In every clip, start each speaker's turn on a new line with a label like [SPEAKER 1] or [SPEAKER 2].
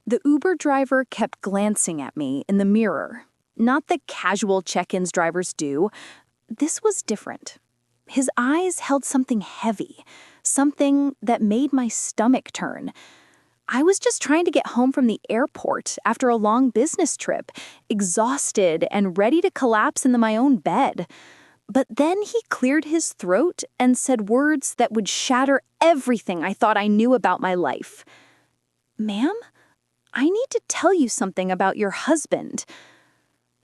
[SPEAKER 1] The Uber driver kept glancing at me in the mirror. Not the casual check-ins drivers do. This was different. His eyes held something heavy, something that made my stomach turn. I was just trying to get home from the airport after a long business trip, exhausted and ready to collapse into my own bed. But then he cleared his throat and said words that would shatter everything I thought I knew about my life. "Ma'am, I need to tell you something about your husband.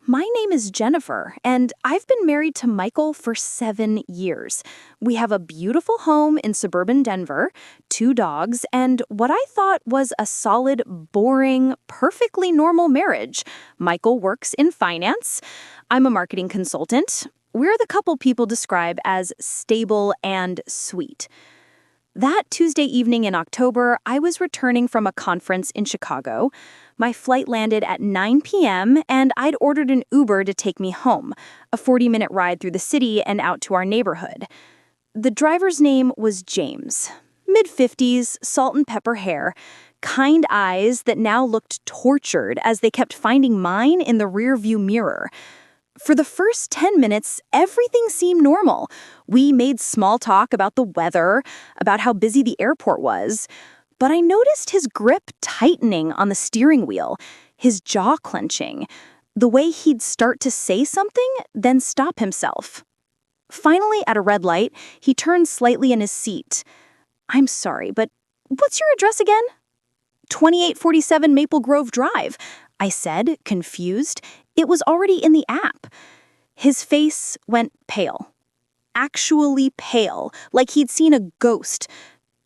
[SPEAKER 1] My name is Jennifer, and I've been married to Michael for 7 years. We have a beautiful home in suburban Denver, 2 dogs, and what I thought was a solid, boring, perfectly normal marriage. Michael works in finance. I'm a marketing consultant. We're the couple people describe as stable and sweet." That Tuesday evening in October, I was returning from a conference in Chicago. My flight landed at 9 p.m., and I'd ordered an Uber to take me home, a 40-minute ride through the city and out to our neighborhood. The driver's name was James. Mid-50s, salt and pepper hair, kind eyes that now looked tortured as they kept finding mine in the rearview mirror. For the first 10 minutes, everything seemed normal. We made small talk about the weather, about how busy the airport was. But I noticed his grip tightening on the steering wheel, his jaw clenching, the way he'd start to say something, then stop himself. Finally, at a red light, he turned slightly in his seat. "I'm sorry, but what's your address again?" "2847 Maple Grove Drive," I said, confused. It was already in the app. His face went pale. Actually pale, like he'd seen a ghost.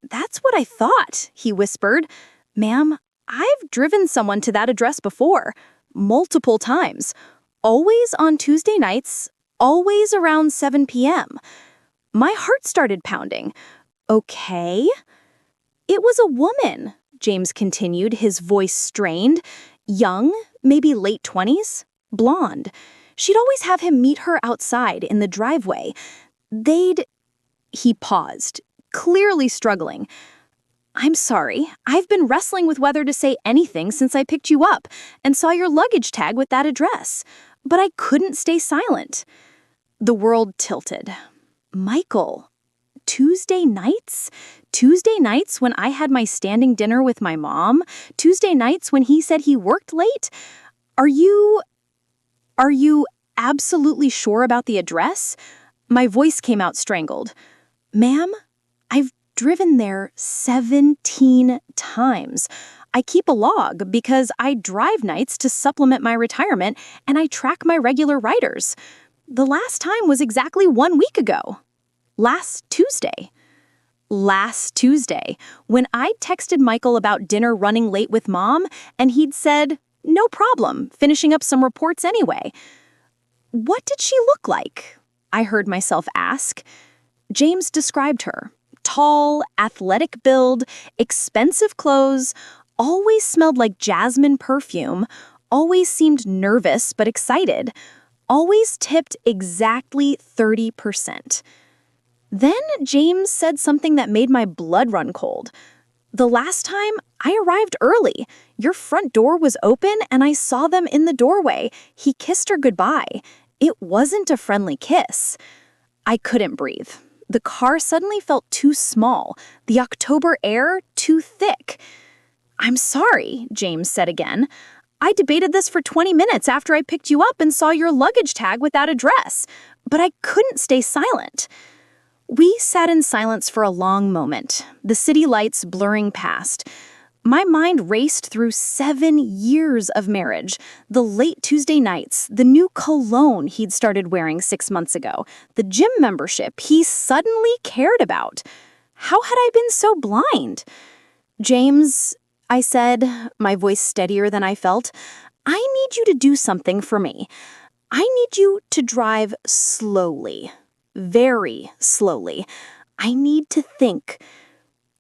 [SPEAKER 1] "That's what I thought," he whispered. "Ma'am, I've driven someone to that address before. Multiple times. Always on Tuesday nights, always around 7 p.m. My heart started pounding. "Okay." "It was a woman," James continued, his voice strained. "Young, maybe late 20s, blonde. She'd always have him meet her outside in the driveway. He paused, clearly struggling. "I'm sorry. I've been wrestling with whether to say anything since I picked you up and saw your luggage tag with that address. But I couldn't stay silent." The world tilted. Michael. Tuesday nights? Tuesday nights when I had my standing dinner with my mom? Tuesday nights when he said he worked late? Are you absolutely sure about the address?" My voice came out strangled. "Ma'am, I've driven there 17 times. I keep a log because I drive nights to supplement my retirement, and I track my regular riders. The last time was exactly 1 week ago. Last Tuesday, when I texted Michael about dinner running late with Mom, and he'd said, 'No problem, finishing up some reports anyway.'" "What did she look like?" I heard myself ask. James described her. Tall, athletic build, expensive clothes, always smelled like jasmine perfume, always seemed nervous but excited, always tipped exactly 30%. Then James said something that made my blood run cold. "The last time, I arrived early. Your front door was open and I saw them in the doorway. He kissed her goodbye. It wasn't a friendly kiss." I couldn't breathe. The car suddenly felt too small, the October air too thick. "I'm sorry," James said again. "I debated this for 20 minutes after I picked you up and saw your luggage tag with that address, but I couldn't stay silent." We sat in silence for a long moment, the city lights blurring past. My mind raced through 7 years of marriage, the late Tuesday nights, the new cologne he'd started wearing 6 months ago, the gym membership he suddenly cared about. How had I been so blind? "James," I said, my voice steadier than I felt, "I need you to do something for me. I need you to drive slowly, very slowly. I need to think."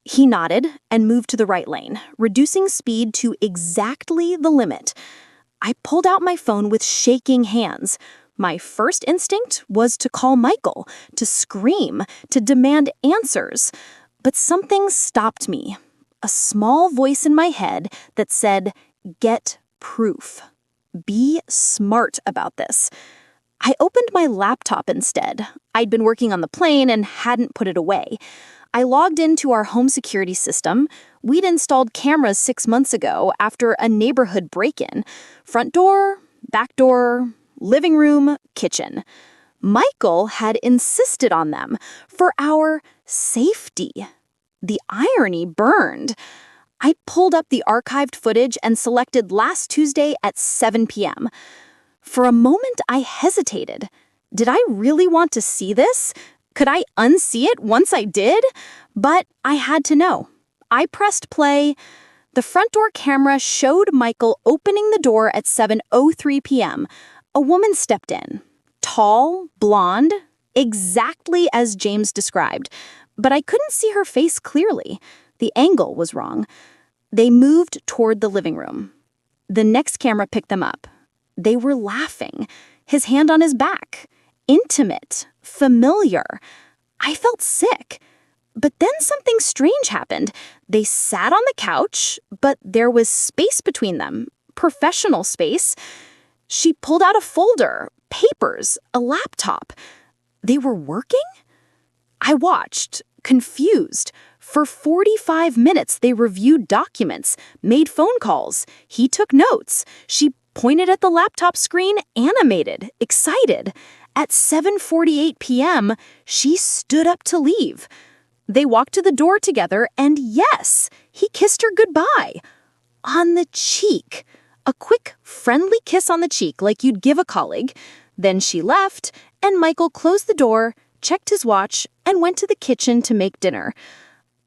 [SPEAKER 1] He nodded and moved to the right lane, reducing speed to exactly the limit. I pulled out my phone with shaking hands. My first instinct was to call Michael, to scream, to demand answers. But something stopped me. a small voice in my head that said, "Get proof. Be smart about this." I opened my laptop instead. I'd been working on the plane and hadn't put it away. I logged into our home security system. We'd installed cameras 6 months ago after a neighborhood break-in. Front door, back door, living room, kitchen. Michael had insisted on them for our safety. The irony burned. I pulled up the archived footage and selected last Tuesday at 7 p.m. For a moment, I hesitated. Did I really want to see this? Could I unsee it once I did? But I had to know. I pressed play. The front door camera showed Michael opening the door at 7:03 p.m. A woman stepped in. Tall, blonde, exactly as James described. But I couldn't see her face clearly. The angle was wrong. They moved toward the living room. The next camera picked them up. They were laughing, his hand on his back. Intimate, familiar. I felt sick. But then something strange happened. They sat on the couch, but there was space between them. Professional space. She pulled out a folder, papers, a laptop. They were working? I watched, confused. For 45 minutes, they reviewed documents, made phone calls. He took notes. She pointed at the laptop screen, animated, excited. At 7:48 p.m., she stood up to leave. They walked to the door together, and yes, he kissed her goodbye. On the cheek. A quick, friendly kiss on the cheek like you'd give a colleague. Then she left, and Michael closed the door, checked his watch, and went to the kitchen to make dinner.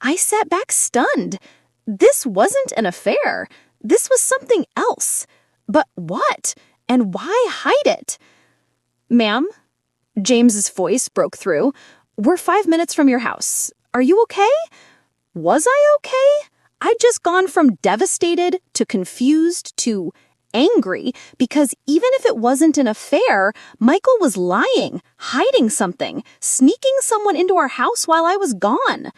[SPEAKER 1] I sat back stunned. This wasn't an affair. This was something else. But what? And why hide it? "Ma'am?" James's voice broke through. "We're 5 minutes from your house. Are you okay?" Was I okay? I'd just gone from devastated to confused to angry because even if it wasn't an affair, Michael was lying, hiding something, sneaking someone into our house while I was gone.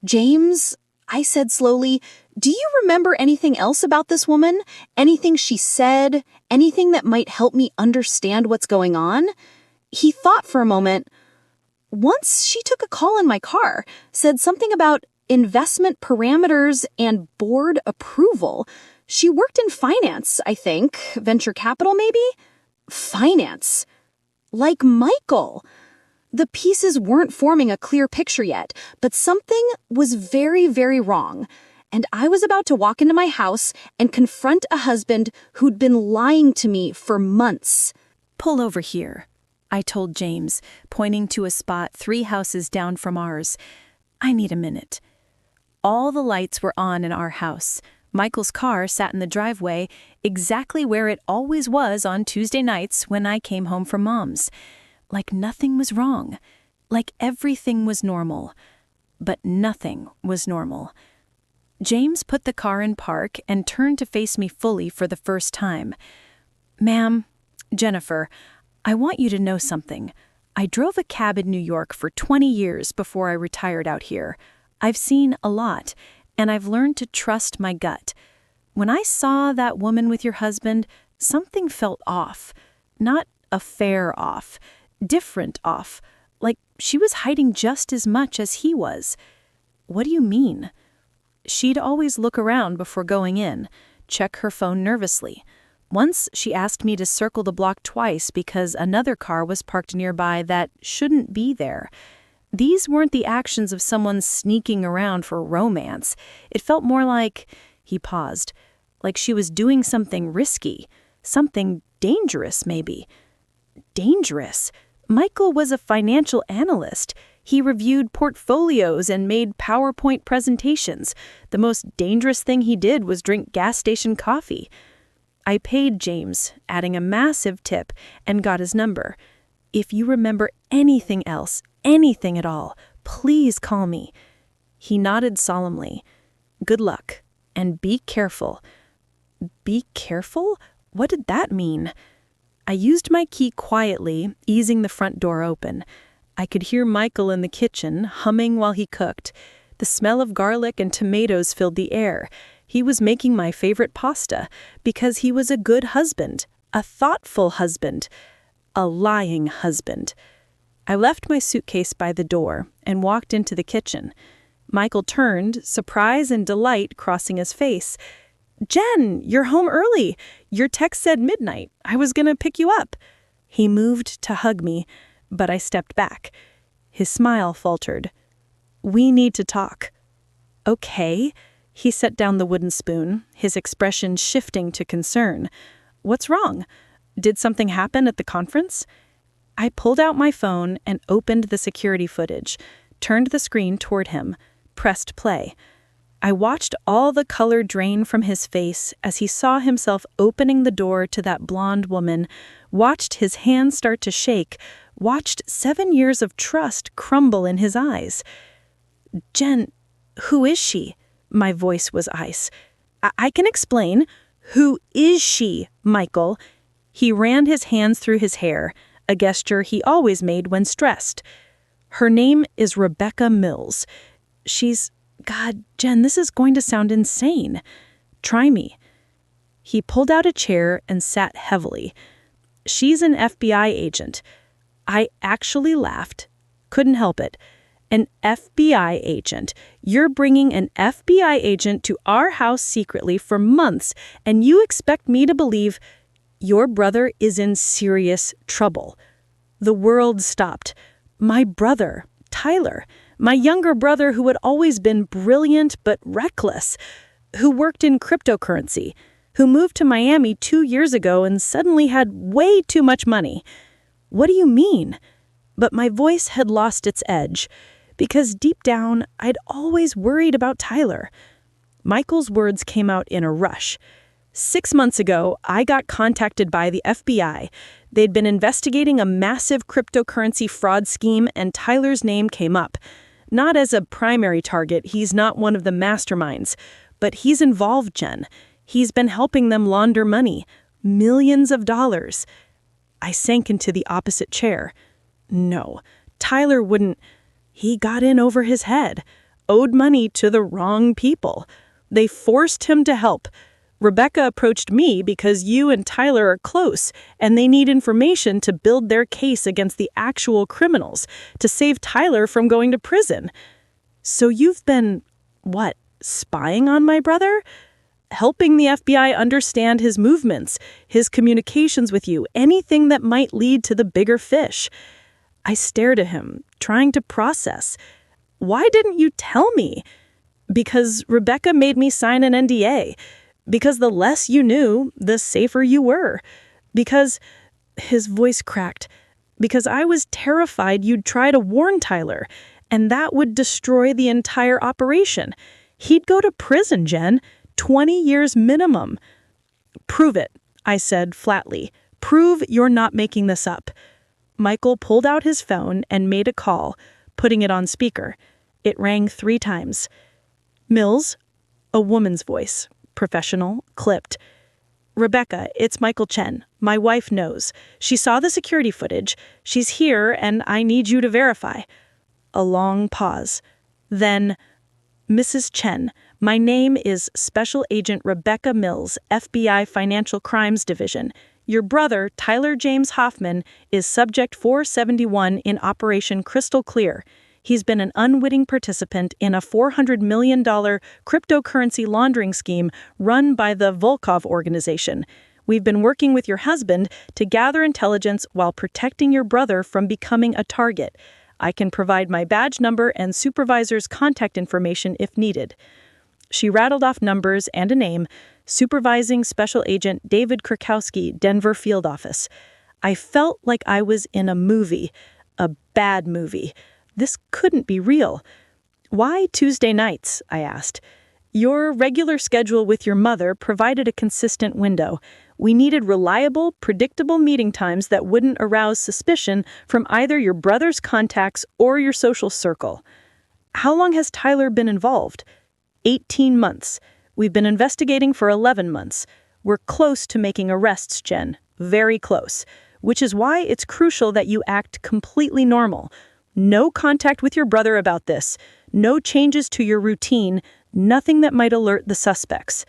[SPEAKER 1] "James," I said slowly, "do you remember anything else about this woman? Anything she said? Anything that might help me understand what's going on?" He thought for a moment. "Once she took a call in my car, said something about investment parameters and board approval. She worked in finance, I think. Venture capital, maybe?" Finance. Like Michael. The pieces weren't forming a clear picture yet, but something was very, very wrong. And I was about to walk into my house and confront a husband who'd been lying to me for months.
[SPEAKER 2] "Pull over here," I told James, pointing to a spot 3 houses down from ours. "I need a minute." All the lights were on in our house. Michael's car sat in the driveway, exactly where it always was on Tuesday nights when I came home from Mom's. Like nothing was wrong. Like everything was normal. But nothing was normal. James put the car in park and turned to face me fully for the first time. "Ma'am, Jennifer, I want you to know something. I drove a cab in New York for 20 years before I retired out here. I've seen a lot, and I've learned to trust my gut. When I saw that woman with your husband, something felt off. Not affair off. Different off. Like she was hiding just as much as he was." "What do you mean?" She'd always look around before going in, check her phone nervously. Once she asked me to circle the block twice because another car was parked nearby that shouldn't be there. These weren't the actions of someone sneaking around for romance. It felt more like, he paused, like she was doing something risky, something dangerous maybe. Dangerous? Michael was a financial analyst. He reviewed portfolios and made PowerPoint presentations. The most dangerous thing he did was drink gas station coffee. I paid James, adding a massive tip, and got his number. "If you remember anything else, anything at all, please call me." He nodded solemnly. "Good luck, and be careful." Be careful? What did that mean? I used my key quietly, easing the front door open. I could hear Michael in the kitchen, humming while he cooked. The smell of garlic and tomatoes filled the air. He was making my favorite pasta because he was a good husband, a thoughtful husband, a lying husband. I left my suitcase by the door and walked into the kitchen. Michael turned, surprise and delight crossing his face. "Jen, you're home early. Your text said midnight. I was going to pick you up." He moved to hug me, but I stepped back. His smile faltered. "We need to talk." "Okay." He set down the wooden spoon, his expression shifting to concern. "What's wrong? Did something happen at the conference?" I pulled out my phone and opened the security footage, turned the screen toward him, pressed play. I watched all the color drain from his face as he saw himself opening the door to that blonde woman, watched his hand start to shake, watched 7 years of trust crumble in his eyes. "Jen, who is she?" My voice was ice. I can explain. Who is she, Michael?" He ran his hands through his hair, a gesture he always made when stressed. "Her name is Rebecca Mills. She's... God, Jen, this is going to sound insane. Try me." He pulled out a chair and sat heavily. "She's an FBI agent." I actually laughed. Couldn't help it. "An FBI agent. You're bringing an FBI agent to our house secretly for months, and you expect me to believe your brother is in serious trouble." The world stopped. My brother, Tyler, my younger brother who had always been brilliant but reckless, who worked in cryptocurrency, who moved to Miami 2 years ago and suddenly had way too much money. "What do you mean?" But my voice had lost its edge, because deep down, I'd always worried about Tyler. Michael's words came out in a rush. 6 months ago, I got contacted by the FBI. They'd been investigating a massive cryptocurrency fraud scheme, and Tyler's name came up. Not as a primary target, he's not one of the masterminds, but he's involved, Jen. He's been helping them launder money, millions of dollars. I sank into the opposite chair. No, Tyler wouldn't. He got in over his head, owed money to the wrong people. They forced him to help. Rebecca approached me because you and Tyler are close, and they need information to build their case against the actual criminals, to save Tyler from going to prison. So you've been, what, spying on my brother? Helping the FBI understand his movements, his communications with you, anything that might lead to the bigger fish. I stared at him, trying to process. Why didn't you tell me? Because Rebecca made me sign an NDA. Because the less you knew, the safer you were. Because, his voice cracked, because I was terrified you'd try to warn Tyler, and that would destroy the entire operation. He'd go to prison, Jen. 20 years minimum. Prove it, I said flatly. Prove you're not making this up. Michael pulled out his phone and made a call, putting it on speaker. It rang 3 times. "Mills?" A woman's voice. Professional, clipped. "Rebecca, it's Michael Chen. My wife knows. She saw the security footage. She's here, and I need you to verify." A long pause. Then, "Mrs. Chen, my name is Special Agent Rebecca Mills, FBI Financial Crimes Division. Your brother, Tyler James Hoffman, is Subject 471 in Operation Crystal Clear. He's been an unwitting participant in a $400 million cryptocurrency laundering scheme run by the Volkov organization. We've been working with your husband to gather intelligence while protecting your brother from becoming a target. I can provide my badge number and supervisor's contact information if needed." She rattled off numbers and a name: Supervising Special Agent David Krakowski, Denver Field Office. I felt like I was in a movie, a bad movie. This couldn't be real. "Why Tuesday nights?" I asked. "Your regular schedule with your mother provided a consistent window. We needed reliable, predictable meeting times that wouldn't arouse suspicion from either your brother's contacts or your social circle." "How long has Tyler been involved?" 18 months. We've been investigating for 11 months. We're close to making arrests, Jen. Very close. Which is why it's crucial that you act completely normal. No contact with your brother about this. No changes to your routine. Nothing that might alert the suspects.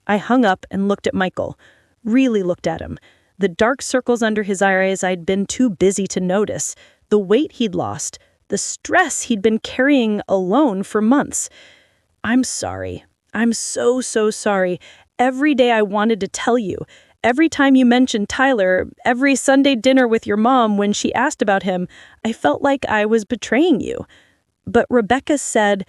[SPEAKER 2] I hung up and looked at Michael. Really looked at him. The dark circles under his eyes I'd been too busy to notice. The weight he'd lost. The stress he'd been carrying alone for months. I'm sorry. I'm so sorry. Every day I wanted to tell you. Every time you mentioned Tyler, every Sunday dinner with your mom when she asked about him, I felt like I was betraying you. But Rebecca said,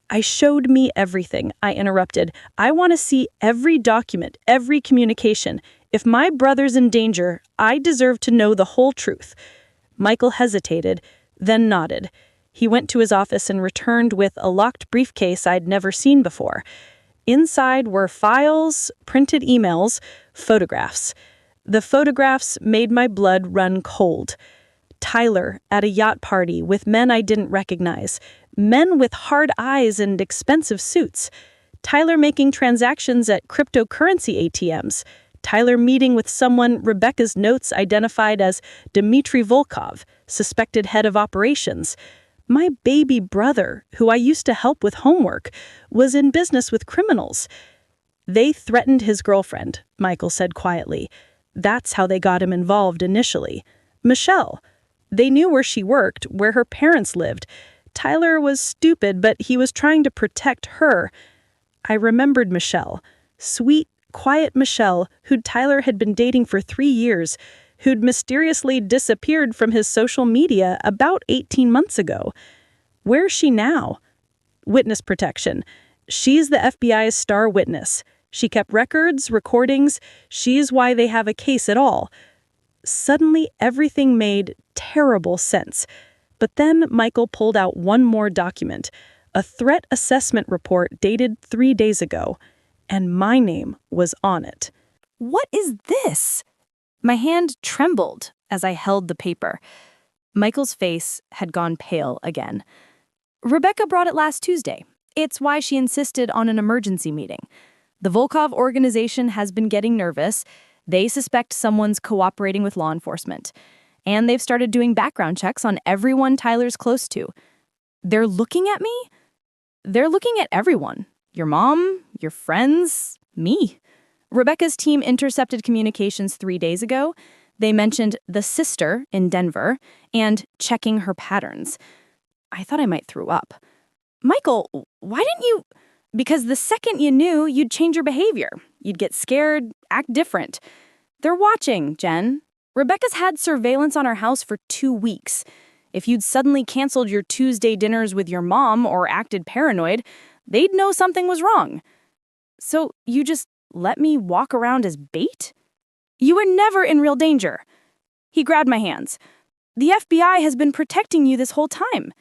[SPEAKER 2] I showed me everything, I interrupted. I want to see every document, every communication. If my brother's in danger, I deserve to know the whole truth. Michael hesitated, then nodded. He went to his office and returned with a locked briefcase I'd never seen before. Inside were files, printed emails, photographs. The photographs made my blood run cold. Tyler at a yacht party with men I didn't recognize. Men with hard eyes and expensive suits. Tyler making transactions at cryptocurrency ATMs. Tyler meeting with someone Rebecca's notes identified as Dmitry Volkov, suspected head of operations. My baby brother, who I used to help with homework, was in business with criminals. They threatened his girlfriend, Michael said quietly. That's how they got him involved initially. Michelle. They knew where she worked, where her parents lived. Tyler was stupid, but he was trying to protect her. I remembered Michelle. Sweet, quiet Michelle, who Tyler had been dating for 3 years, who'd mysteriously disappeared from his social media about 18 months ago. Where's she now? Witness protection. She's the FBI's star witness. She kept records, recordings. She's why they have a case at all. Suddenly, everything made terrible sense. But then Michael pulled out one more document, a threat assessment report dated 3 days ago, and my name was on it.
[SPEAKER 1] What is this? My hand trembled as I held the paper. Michael's face had gone pale again. Rebecca brought it last Tuesday. It's why she insisted on an emergency meeting. The Volkov organization has been getting nervous. They suspect someone's cooperating with law enforcement. And they've started doing background checks on everyone Tyler's close to. They're looking at me? They're looking at everyone. Your mom, your friends, me. Rebecca's team intercepted communications 3 days ago. They mentioned the sister in Denver and checking her patterns. I thought I might throw up. Michael, why didn't you... Because the second you knew, you'd change your behavior. You'd get scared, act different. They're watching, Jen. Rebecca's had surveillance on our house for 2 weeks. If you'd suddenly canceled your Tuesday dinners with your mom or acted paranoid, they'd know something was wrong. So you just let me walk around as bait? You were never in real danger. He grabbed my hands. The FBI has been protecting you this whole time.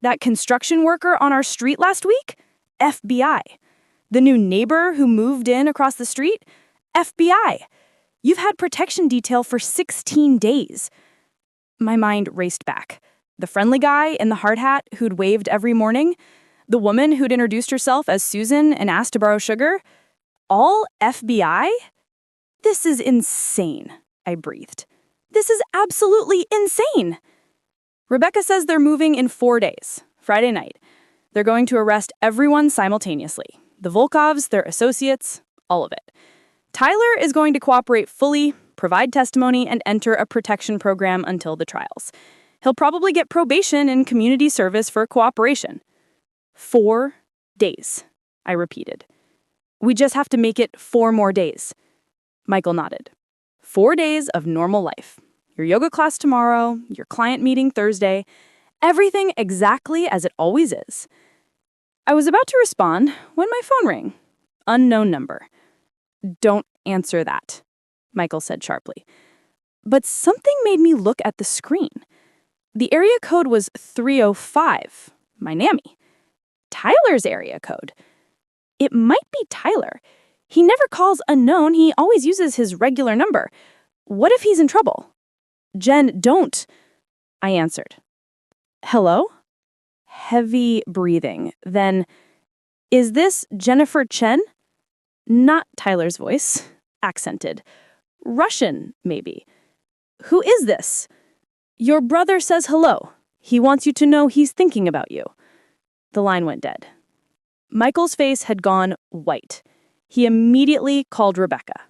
[SPEAKER 1] That construction worker on our street last week? FBI. The new neighbor who moved in across the street? FBI. You've had protection detail for 16 days. My mind raced back. The friendly guy in the hard hat who'd waved every morning? The woman who'd introduced herself as Susan and asked to borrow sugar? All FBI? This is insane, I breathed. This is absolutely insane. Rebecca says they're moving in 4 days, Friday night. They're going to arrest everyone simultaneously. The Volkovs, their associates, all of it. Tyler is going to cooperate fully, provide testimony, and enter a protection program until the trials. He'll probably get probation and community service for cooperation. 4 days, I repeated. We just have to make it 4 more days. Michael nodded. 4 days of normal life. Your yoga class tomorrow, your client meeting Thursday, everything exactly as it always is. I was about to respond when my phone rang. Unknown number. Don't answer that, Michael said sharply. But something made me look at the screen. The area code was 305, Miami. Tyler's area code. It might be Tyler. He never calls unknown, he always uses his regular number. What if he's in trouble? Jen, don't, I answered. Hello? Heavy breathing. Then, is this Jennifer Chen? Not Tyler's voice. Accented. Russian, maybe. Who is this? Your brother says hello,
[SPEAKER 2] He wants you to know he's thinking about you." The line went dead. Michael's face had gone white. He immediately called Rebecca.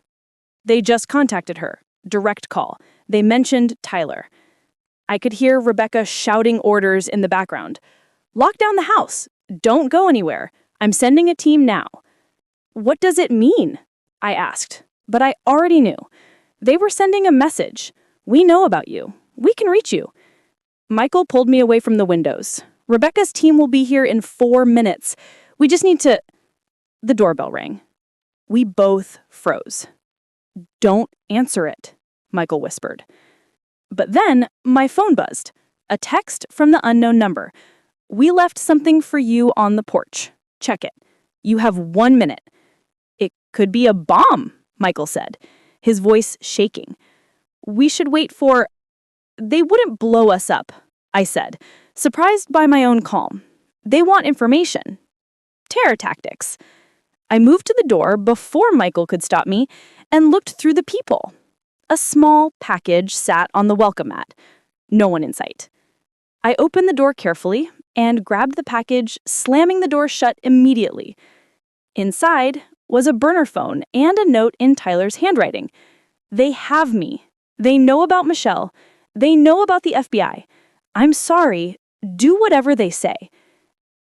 [SPEAKER 2] They just contacted her. Direct call. They mentioned Tyler. I could hear Rebecca shouting orders in the background. "Lock down the house. Don't go anywhere. I'm sending a team now." "What does it mean?" I asked, but I already knew. They were sending a message. "We know about you. We can reach you." Michael pulled me away from the windows. "Rebecca's team will be here in 4 minutes. We just need to—" The doorbell rang. We both froze. "Don't answer it," Michael whispered. But then my phone buzzed. A text from the unknown number. "We left something for you on the porch. Check it. You have 1 minute." "It could be a bomb," Michael said, his voice shaking. "We should wait for—" "They wouldn't blow us up," I said, surprised by my own calm. "They want information. Terror tactics." I moved to the door before Michael could stop me and looked through the peephole. A small package sat on the welcome mat. No one in sight. I opened the door carefully and grabbed the package, slamming the door shut immediately. Inside was a burner phone and a note in Tyler's handwriting. "They have me. They know about Michelle. They know about the FBI. I'm sorry. Do whatever they say."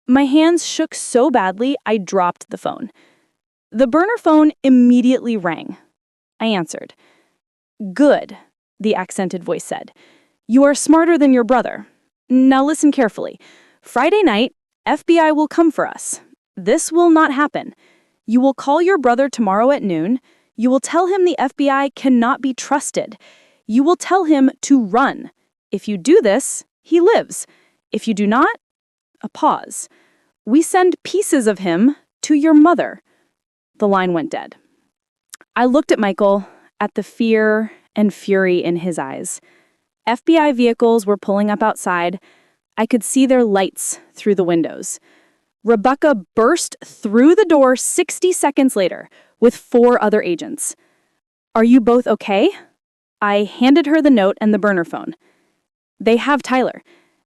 [SPEAKER 2] My hands shook so badly I dropped the phone. The burner phone immediately rang. I answered. "Good," the accented voice said. "You are smarter than your brother. Now listen carefully. Friday night, FBI will come for us. This will not happen. You will call your brother tomorrow at noon. You will tell him the FBI cannot be trusted. You will tell him to run. If you do this, he lives. If you do not—" A pause. "We send pieces of him to your mother." The line went dead. I looked at Michael, at the fear and fury in his eyes. FBI vehicles were pulling up outside. I could see their lights through the windows. Rebecca burst through the door 60 seconds later with 4 other agents. "Are you both okay?" I handed her the note and the burner phone. "They have Tyler.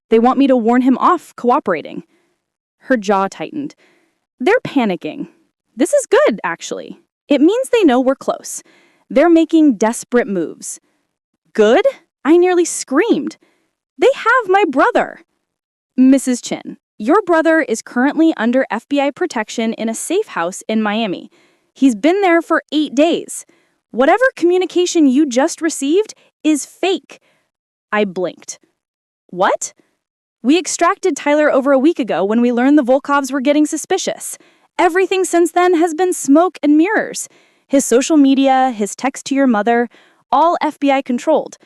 [SPEAKER 2] They want me to warn him off cooperating." Her jaw tightened. "They're panicking. This is good, actually. It means they know we're close. They're making desperate moves." "Good?" I nearly screamed. "They have my brother." "Mrs. Chin, your brother is currently under FBI protection in a safe house in Miami. He's been there for 8 days. Whatever communication you just received is fake." I blinked. "What?" "We extracted Tyler over a week ago when we learned the Volkovs were getting suspicious. Everything since then has been smoke and mirrors. His social media, his text to your mother, all FBI controlled.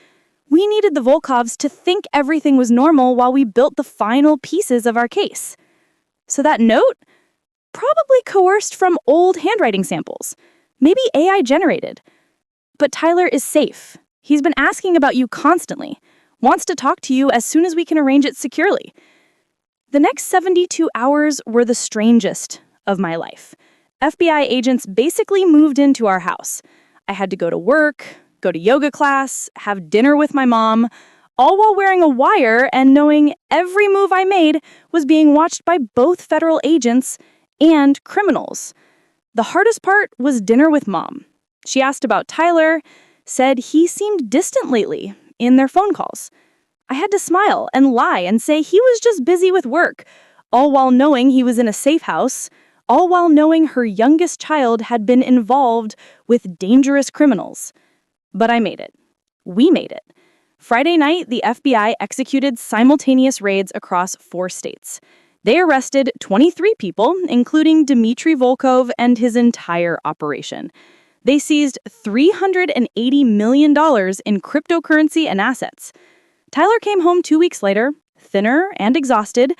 [SPEAKER 2] We needed the Volkovs to think everything was normal while we built the final pieces of our case." "So that note? Probably coerced from old handwriting samples. Maybe AI generated. But Tyler is safe. He's been asking about you constantly. Wants to talk to you as soon as we can arrange it securely." The next 72 hours were the strangest of my life. FBI agents basically moved into our house. I had to go to work, go to yoga class, have dinner with my mom, all while wearing a wire and knowing every move I made was being watched by both federal agents and criminals. The hardest part was dinner with Mom. She asked about Tyler, said he seemed distant lately in their phone calls. I had to smile and lie and say he was just busy with work, all while knowing he was in a safe house, all while knowing her youngest child had been involved with dangerous criminals. But I made it. We made it. Friday night, the FBI executed simultaneous raids across 4 states. They arrested 23 people, including Dmitry Volkov and his entire operation. They seized $380 million in cryptocurrency and assets. Tyler came home 2 weeks later, thinner and exhausted,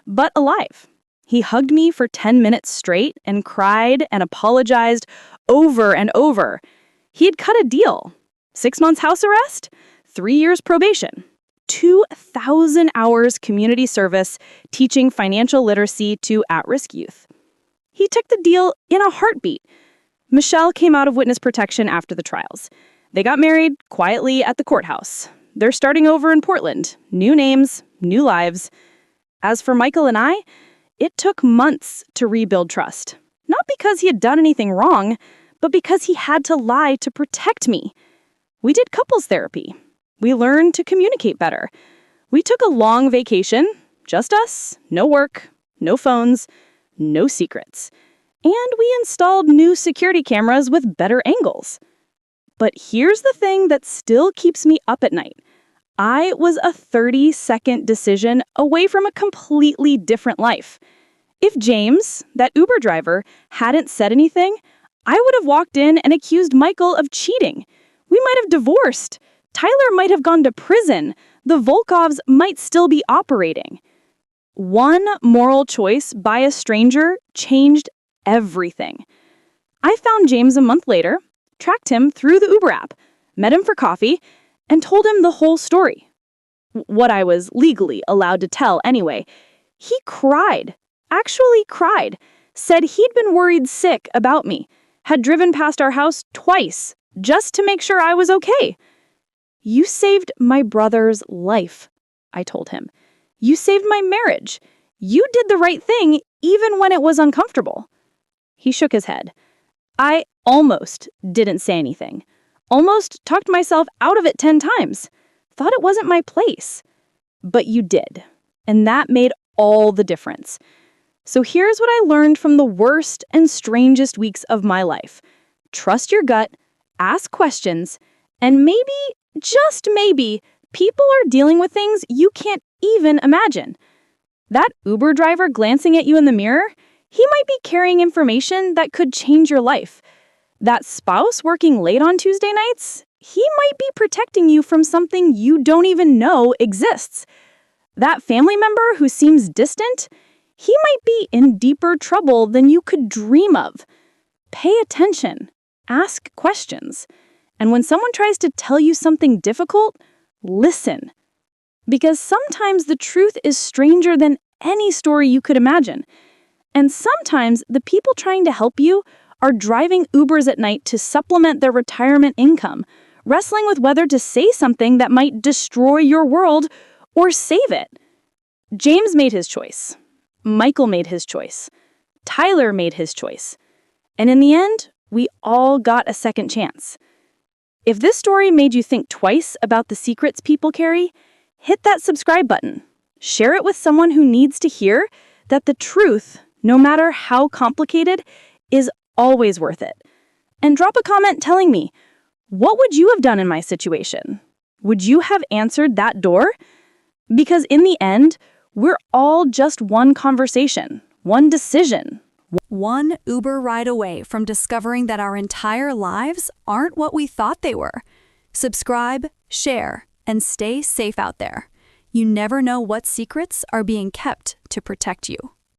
[SPEAKER 2] but alive. He hugged me for 10 minutes straight and cried and apologized over and over. He had cut a deal. 6 months house arrest, 3 years probation, 2,000 hours community service teaching financial literacy to at-risk youth. He took the deal in a heartbeat. Michelle came out of witness protection after the trials. They got married quietly at the courthouse.
[SPEAKER 1] they're starting over in Portland. New names, new lives. As for Michael and I, it took months to rebuild trust. Not because he had done anything wrong, but because he had to lie to protect me. We did couples therapy. We learned to communicate better. We took a long vacation, just us, no work, no phones, no secrets. And we installed new security cameras with better angles. But here's the thing that still keeps me up at night. I was a 30-second decision away from a completely different life. If James, that Uber driver, hadn't said anything, I would have walked in and accused Michael of cheating. We might have divorced. Tyler might have gone to prison. The Volkovs might still be operating. One moral choice by a stranger changed everything. I found James a month later, tracked him through the Uber app, met him for coffee, and told him the whole story. What I was legally allowed to tell anyway. He cried, actually cried, said he'd been worried sick about me, had driven past our house twice just to make sure I was okay. You saved my brother's life, I told him. You saved my marriage. You did the right thing even when it was uncomfortable. He shook his head. I almost didn't say anything. Almost talked myself out of it 10 times. Thought it wasn't my place. But you did. And that made all the difference. So here's what I learned from the worst and strangest weeks of my life. Trust your gut, ask questions, and maybe, just maybe, people are dealing with things you can't even imagine. That Uber driver glancing at you in the mirror, he might be carrying information that could change your life. That spouse working late on Tuesday nights, he might be protecting you from something you don't even know exists. That family member who seems distant, he might be in deeper trouble than you could dream of. Pay attention. Ask questions. And when someone tries to tell you something difficult, listen. Because sometimes the truth is stranger than any story you could imagine. And sometimes the people trying to help you are driving Ubers at night to supplement their retirement income, wrestling with whether to say something that might destroy your world or save it. James made his choice. Michael made his choice. Tyler made his choice. And in the end, we all got a second chance. If this story made you think twice about the secrets people carry, hit that subscribe button. Share it with someone who needs to hear that the truth, no matter how complicated, is always worth it. And drop a comment telling me, what would you have done in my situation? Would you have answered that door? Because in the end, we're all just one conversation, one decision.
[SPEAKER 3] One Uber ride away from discovering that our entire lives aren't what we thought they were. Subscribe, share, and stay safe out there. You never know what secrets are being kept to protect you.